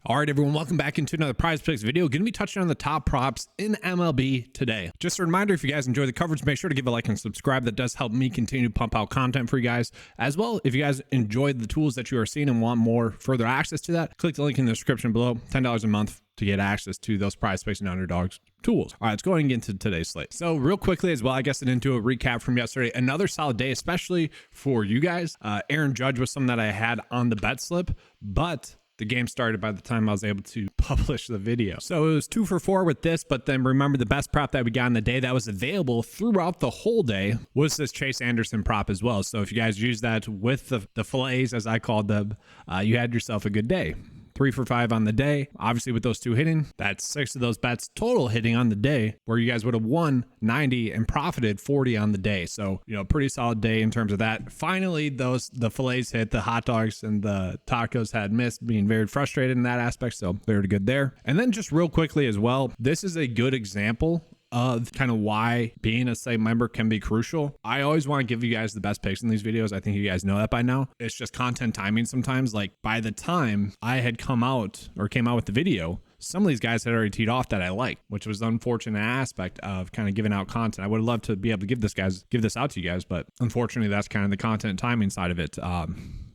All right, everyone, welcome back into another PrizePicks video. Going to be touching on the top props in MLB today. Just a reminder, if you guys enjoy the coverage, make sure to give a like and subscribe. That does help me continue to pump out content for you guys. As well, if you guys enjoyed the tools that you are seeing and want more further access to that, click the link in the description below. $10 a month to get access to those PrizePicks and Underdogs tools. All right, let's go ahead and get into today's slate. So real quickly as well, I guess I didn't do a recap from yesterday. Another solid day, especially for you guys. Aaron Judge was something that I had on the bet slip, but the game started by the time I was able to publish the video. So it was 2 for 4 with this, but then remember the best prop that we got in the day that was available throughout the whole day was this Chase Anderson prop as well. So if you guys use that with the fillets, as I called them, you had yourself a good day. 3 for 5 on the day. Obviously with those two hitting, that's 6 of those bets total hitting on the day, where you guys would have won 90 and profited 40 on the day. So, you know, pretty solid day in terms of that. Finally, the fillets hit, the hot dogs and the tacos had missed, being very frustrated in that aspect. So very good there. And then just real quickly as well, this is a good example of kind of why being a site member can be crucial. I always want to give you guys the best picks in these videos. I think you guys know that by now. It's just content timing sometimes. Like by the time I had came out with the video, some of these guys had already teed off that I liked, which was the unfortunate aspect of kind of giving out content. I would have loved to be able to give this out to you guys, but unfortunately that's kind of the content timing side of it.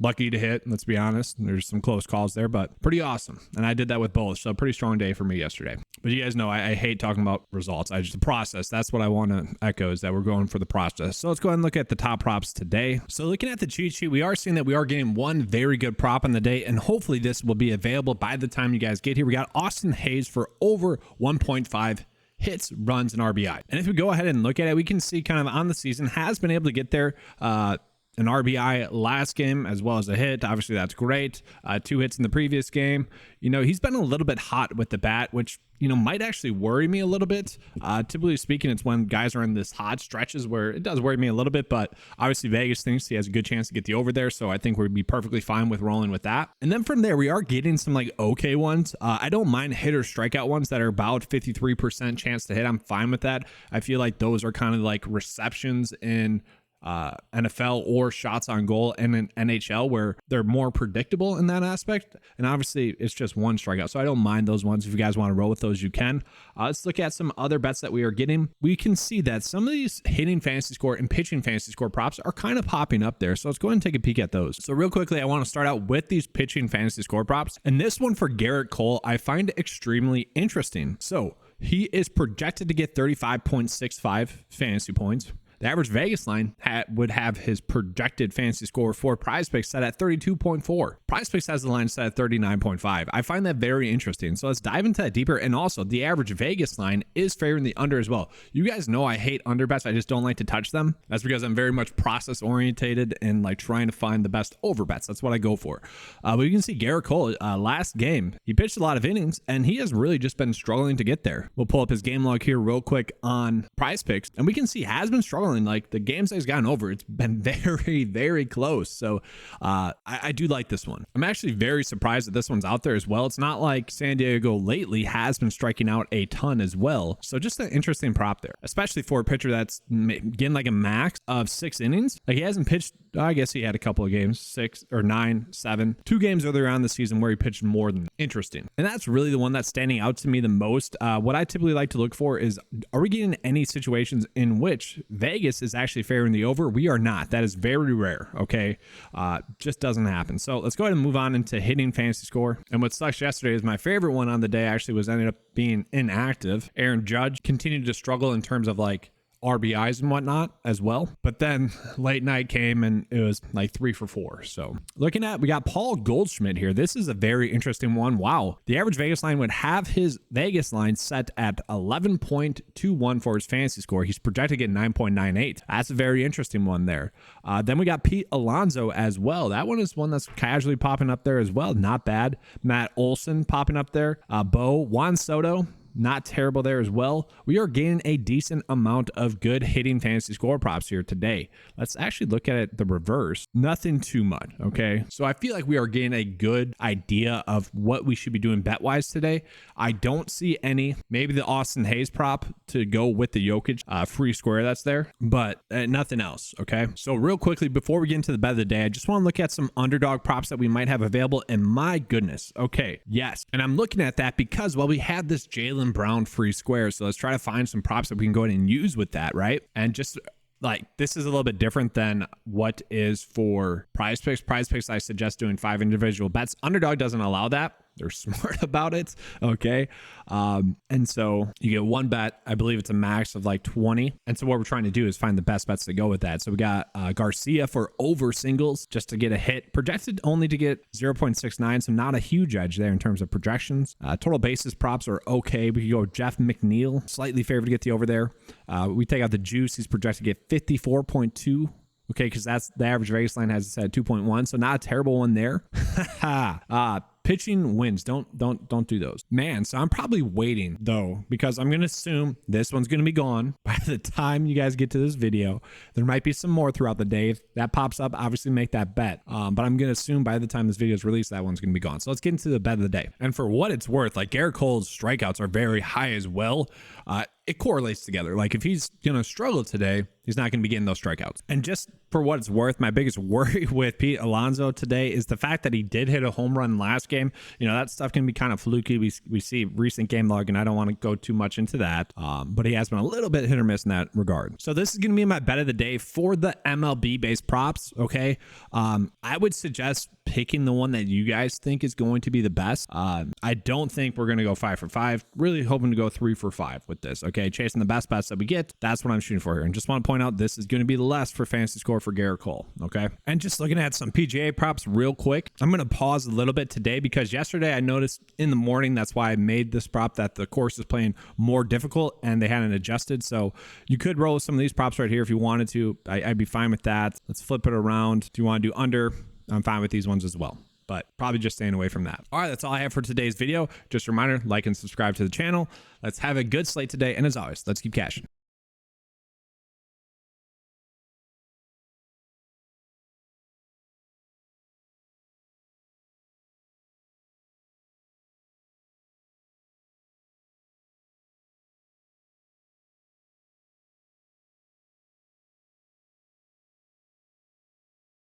Lucky to hit, let's be honest. There's some close calls there, but pretty awesome. And I did that with both. So pretty strong day for me yesterday. But you guys know I hate talking about results. The process. That's what I want to echo, is that we're going for the process. So let's go ahead and look at the top props today. So looking at the cheat sheet, we are seeing that we are getting one very good prop on the day, and hopefully this will be available by the time you guys get here. We got Austin Hayes for over 1.5 hits, runs, and RBI. And if we go ahead and look at it, we can see kind of on the season has been able to get there. An RBI last game as well as a hit. Obviously, that's great. 2 hits in the previous game. You know, he's been a little bit hot with the bat, which, you know, might actually worry me a little bit. Typically speaking, it's when guys are in this hot stretches where it does worry me a little bit, but obviously Vegas thinks he has a good chance to get the over there. So I think we'd be perfectly fine with rolling with that. And then from there, we are getting some like okay ones. I don't mind hit or strikeout ones that are about 53% chance to hit. I'm fine with that. I feel like those are kind of like receptions in NFL or shots on goal and in NHL, where they're more predictable in that aspect. And obviously it's just one strikeout, so I don't mind those ones. If you guys want to roll with those, you can. Let's look at some other bets that we are getting. We can see that some of these hitting fantasy score and pitching fantasy score props are kind of popping up there. So let's go ahead and take a peek at those. So real quickly, I want to start out with these pitching fantasy score props. And this one for Garrett Cole, I find extremely interesting. So he is projected to get 35.65 fantasy points. The average Vegas line would have his projected fantasy score for PrizePicks set at 32.4. PrizePicks has the line set at 39.5. I find that very interesting. So let's dive into that deeper. And also, the average Vegas line is favoring the under as well. You guys know I hate under bets. I just don't like to touch them. That's because I'm very much process orientated and like trying to find the best over bets. That's what I go for. But you can see Garrett Cole last game, he pitched a lot of innings and he has really just been struggling to get there. We'll pull up his game log here real quick on PrizePicks, and we can see he has been struggling. Like the games that he's gotten over, it's been very, very close. So I do like this one. I'm actually very surprised that this one's out there as well. It's not like San Diego lately has been striking out a ton as well. So just an interesting prop there, especially for a pitcher that's getting like a max of 6 innings. Like he hasn't pitched, I guess he had a couple of games, 6 or 9, 7, 2 games earlier on the season where he pitched more than interesting. And that's really the one that's standing out to me the most. What I typically like to look for is, are we getting any situations in which Vegas is actually favoring the over? We are not. That is very rare. Okay. Just doesn't happen. So let's go ahead and move on into hitting fantasy score. And what sucks yesterday is my favorite one on the day actually was ended up being inactive. Aaron Judge continued to struggle in terms of like RBIs and whatnot as well. But then late night came and it was like 3 for 4. So looking at, we got Paul Goldschmidt here. This is a very interesting one. Wow. The average Vegas line would have his Vegas line set at 11.21 for his fantasy score. He's projected to get 9.98. That's a very interesting one there. Then we got Pete Alonso as well. That one is one that's casually popping up there as well. Not bad. Matt Olson popping up there. Juan Soto. not terrible there as well. We are gaining a decent amount of good hitting fantasy score props here today. Let's actually look at it the reverse. Nothing too much, okay? So I feel like we are getting a good idea of what we should be doing bet-wise today. I don't see any, maybe the Austin Hayes prop to go with the Jokic free square that's there, but nothing else, okay? So real quickly, before we get into the bet of the day, I just want to look at some underdog props that we might have available, and my goodness, okay, yes. And I'm looking at that because, well, we had this Jaylen Brown free square, so let's try to find some props that we can go ahead and use with that, right? And just like, this is a little bit different than what is for PrizePicks. PrizePicks, I suggest doing 5 individual bets. Underdog doesn't allow that. They're smart about it, okay? And so you get 1 bet. I believe it's a max of like 20. And so what we're trying to do is find the best bets to go with that. So we got Garcia for over singles just to get a hit. Projected only to get 0.69, so not a huge edge there in terms of projections. Total basis props are okay. We could go Jeff McNeil, slightly favored to get the over there. We take out the juice. He's projected to get 54.2. Okay, because that's the average Vegas line has it set 2.1, so not a terrible one there. Pitching wins. Don't do those. Man, so I'm probably waiting though, because I'm going to assume this one's going to be gone by the time you guys get to this video. There might be some more throughout the day. If that pops up, obviously make that bet. But I'm going to assume by the time this video is released, that one's going to be gone. So let's get into the bet of the day. And for what it's worth, like Garrett Cole's strikeouts are very high as well. It correlates together. Like if he's going to struggle today, he's not going to be getting those strikeouts. And just for what it's worth, my biggest worry with Pete Alonso today is the fact that he did hit a home run last game. You know, that stuff can be kind of fluky. We see recent game log, and I don't want to go too much into that. But he has been a little bit hit or miss in that regard. So this is going to be my bet of the day for the MLB based props. Okay. I would suggest picking the one that you guys think is going to be the best. I don't think we're going to go 5 for 5. Really hoping to go 3 for 5 with this. Okay. Chasing the best bets that we get. That's what I'm shooting for here. And just want to point out, this is going to be less for fantasy score for Garrett Cole. Okay. And just looking at some PGA props real quick. I'm going to pause a little bit today because yesterday I noticed in the morning, that's why I made this prop, that the course is playing more difficult and they hadn't adjusted. So you could roll with some of these props right here if you wanted to. I'd be fine with that. Let's flip it around. Do you want to do under? I'm fine with these ones as well, but probably just staying away from that. All right, that's all I have for today's video. Just a reminder, like and subscribe to the channel. Let's have a good slate today. And as always, let's keep cashing.